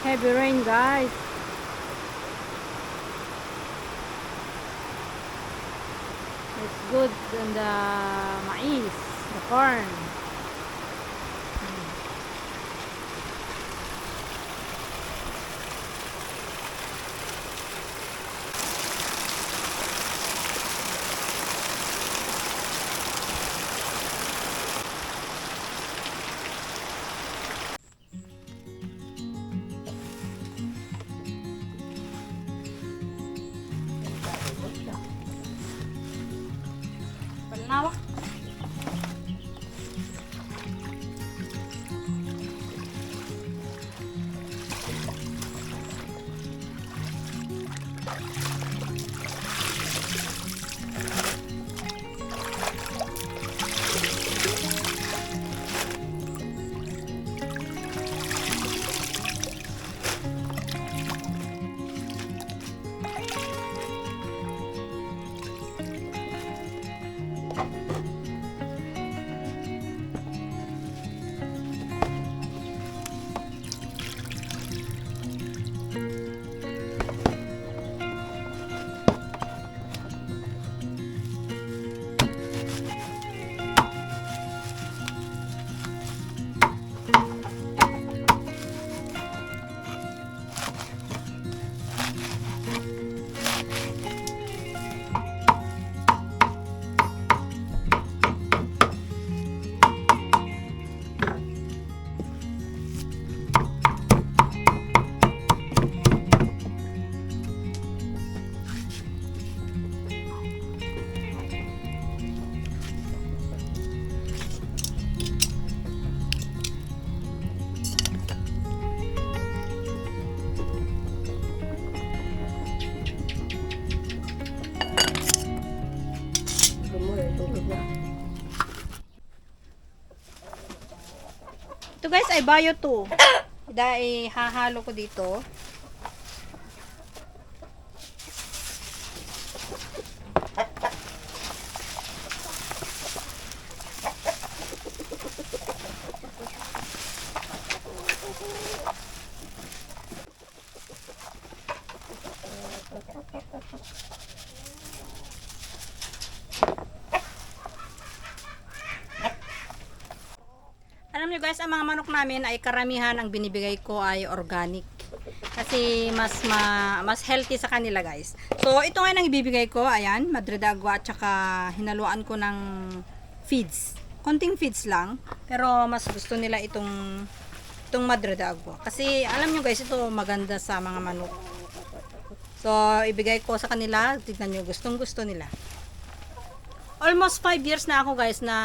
heavy rain, guys. It's good on the mais, the corn. Palawak. Ito guys ay bayo to. Dahil hahalo ko dito. Alam nyo guys, ang mga manok namin ay karamihan ang binibigay ko ay organic. Kasi mas healthy sa kanila guys. So ito ngayon ang ibibigay ko, ayan, Madre de Agua at saka hinaluan ko ng feeds. Konting feeds lang, pero mas gusto nila itong Madre de Agua. Kasi alam nyo guys, ito maganda sa mga manok. So ibigay ko sa kanila, tignan nyo, gustong gusto nila. Almost 5 years na ako guys na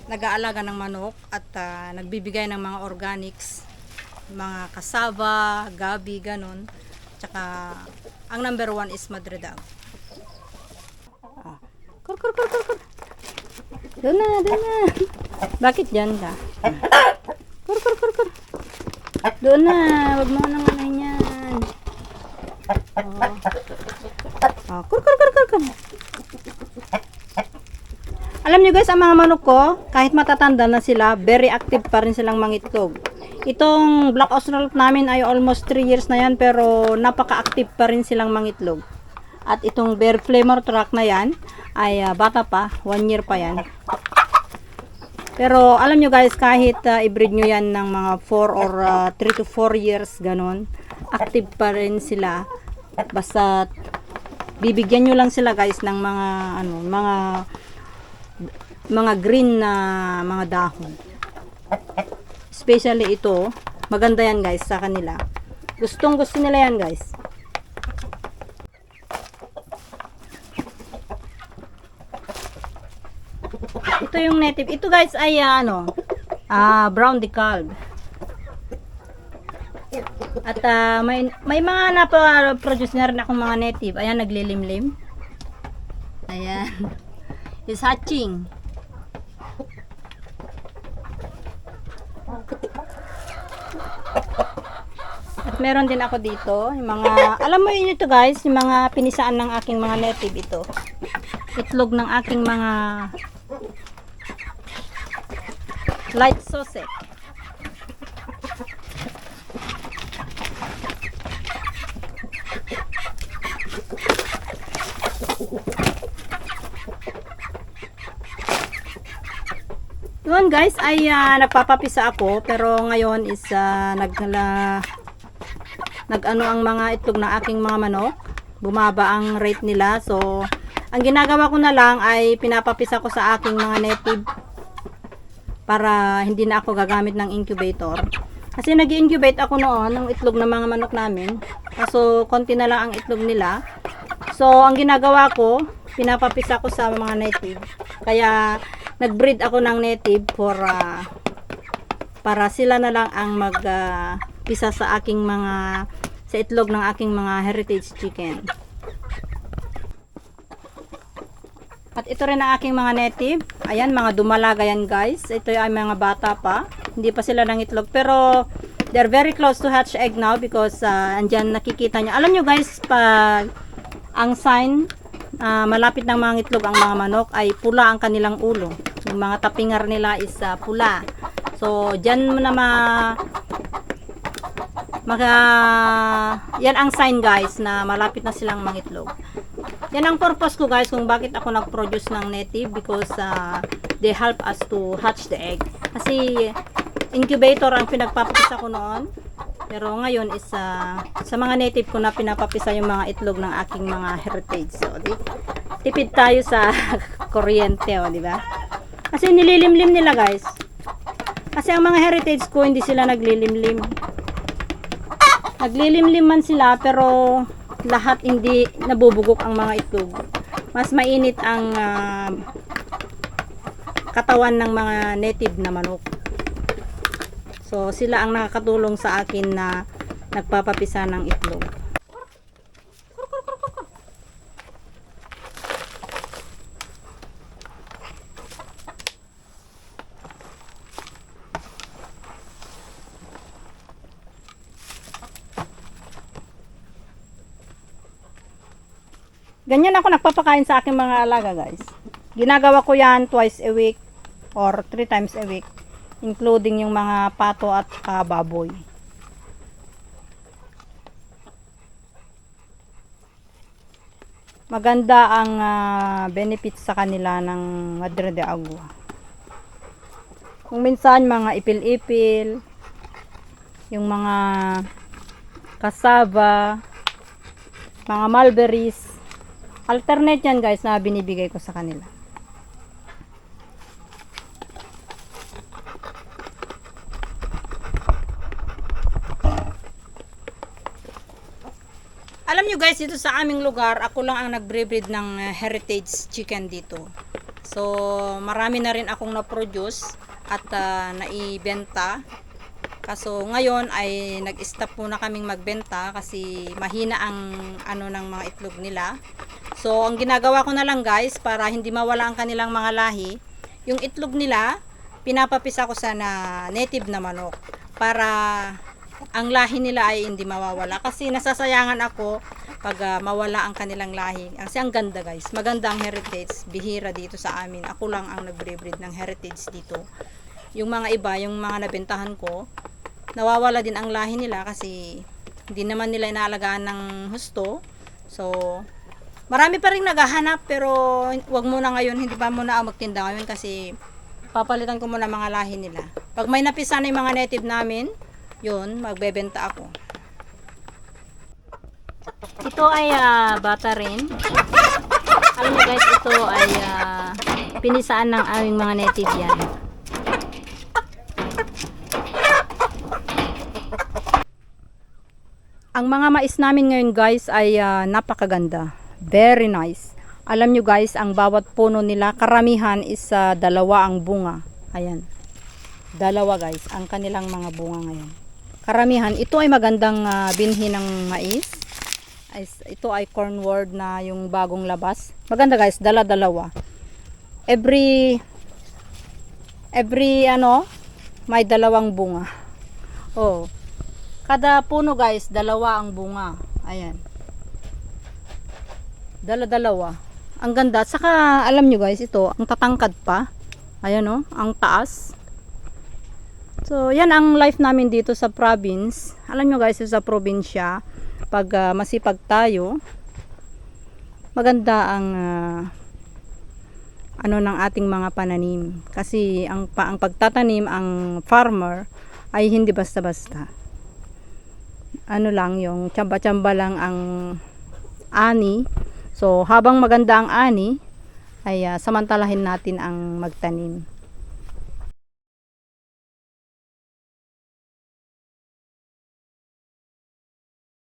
nag-aalaga ng manok at nagbibigay ng mga organics, mga cassava, gabi, ganon. Tsaka ang number 1 is Madre de Agua. Kur. Doon na. Bakit dyan ka? Kur. Doon na, wag mo nang anahin yan. Kur. Alam nyo guys, ang mga manok ko, kahit matatanda na sila, very active pa rin silang mangitlog. Itong Black Australorp namin ay almost 3 years na yan, pero napaka-active pa rin silang mangitlog. At itong Bear Plymouth Rock na yan, ay bata pa, 1 year pa yan. Pero alam nyo guys, kahit i-breed nyo yan ng mga 4 or 3 to 4 years, ganon, active pa rin sila. Basta bibigyan nyo lang sila guys ng mga green na mga dahon. Especially ito, maganda yan guys sa kanila. Gustong gusto nila yan guys. Ito yung native. Ito guys ay brown decalb. At may mga napa-produce na rin akong mga native. Ayan, naglilimlim. Ayan. Is hatching. At meron din ako dito, yung mga, alam mo yun ito guys, yung mga pinisaan ng aking mga native ito. Itlog ng aking mga light sausage. Yun guys, ay nagpapapisa ako. Pero ngayon is nag-ano ang mga itlog ng aking mga manok. Bumaba ang rate nila. So, ang ginagawa ko na lang ay pinapapisa ko sa aking mga native para hindi na ako gagamit ng incubator. Kasi nag-incubate ako noon ng itlog ng mga manok namin. Kaso konti na lang ang itlog nila. So, ang ginagawa ko, pinapapisa ko sa mga native. Kaya nag-breed ako ng native para sila na lang ang magpisa sa aking sa itlog ng aking mga heritage chicken. At ito rin ang aking mga native. Ayan, mga dumalaga yan guys. Ito ay mga bata pa. Hindi pa sila ng itlog. Pero, they're very close to hatch egg now because andyan nakikita nyo. Alam nyo guys, pag ang sign, malapit ng mga itlog ang mga manok, ay pula ang kanilang ulo. Yung mga tapingar nila is pula. So, dyan mo na yan ang sign guys na malapit na silang mangitlog. Yan ang purpose ko guys kung bakit ako nag-produce ng native because they help us to hatch the egg. Kasi incubator ang pinagpapisa ko noon. Pero ngayon is sa mga native ko na pinapapisa yung mga itlog ng aking mga heritage. So, tipid tayo sa kuryente, di ba? Kasi nililimlim nila guys. Kasi ang mga heritage ko hindi sila naglilimlim. Naglilimlim man sila pero lahat hindi nabubugok ang mga itlog. Mas mainit ang katawan ng mga native na manok. So sila ang nakakatulong sa akin na nagpapapisa ng itlog. Ganyan ako nagpapakain sa aking mga alaga guys. Ginagawa ko yan twice a week or 3 times a week. Including yung mga pato at baboy. Maganda ang benefits sa kanila ng Madre de Agua. Kung minsan mga ipil-ipil, yung mga cassava, mga mulberries, alternate yan guys na binibigay ko sa kanila. Alam nyo guys, dito sa aming lugar, ako lang ang nagbre-breed ng heritage chicken dito. So, marami na rin akong na-produce at naibenta. Kaso ngayon ay nag-stop muna kaming magbenta kasi mahina ang ng mga itlog nila. So, ang ginagawa ko na lang guys, para hindi mawala ang kanilang mga lahi, yung itlog nila, pinapapisa ko sa native na manok. Para ang lahi nila ay hindi mawawala. Kasi nasasayangan ako pag mawala ang kanilang lahi. Kasi ang ganda guys. Maganda ang heritage. Bihira dito sa amin. Ako lang ang nagbre-breed ng heritage dito. Yung mga iba, yung mga nabentahan ko, nawawala din ang lahi nila kasi hindi naman nila inaalagaan ng husto. So, marami pa rin naghahanap pero wag muna ngayon. Hindi pa muna ako magtinda ngayon kasi papalitan ko muna mga lahi nila. Pag may napisa na yung mga native namin, yun, magbebenta ako. Ito ay bata rin. Alam niyo guys, ito ay pinisaan ng aming mga native yan. Ang mga mais namin ngayon guys ay napakaganda. Very nice. Alam niyo guys, ang bawat puno nila, karamihan is dalawa ang bunga. Ayan. Dalawa guys, ang kanilang mga bunga ngayon. Karamihan, ito ay magandang binhi ng mais. Ito ay cornwort na yung bagong labas. Maganda guys, dala-dalawa. Every may dalawang bunga. Oh. Kada puno guys, dalawa ang bunga. Ayan. Dala-dalawa. Ang ganda. Saka alam nyo guys, ito, ang tatangkad pa. Ayan oh, ang taas. So, yan ang life namin dito sa province. Alam nyo guys, sa probinsya, pag masipag tayo, maganda ano ng ating mga pananim. Kasi ang pagtatanim, ang farmer ay hindi basta-basta. Ano lang, yung tsamba-tsamba lang ang ani. So habang maganda ang ani, ay samantalahin natin ang magtanim.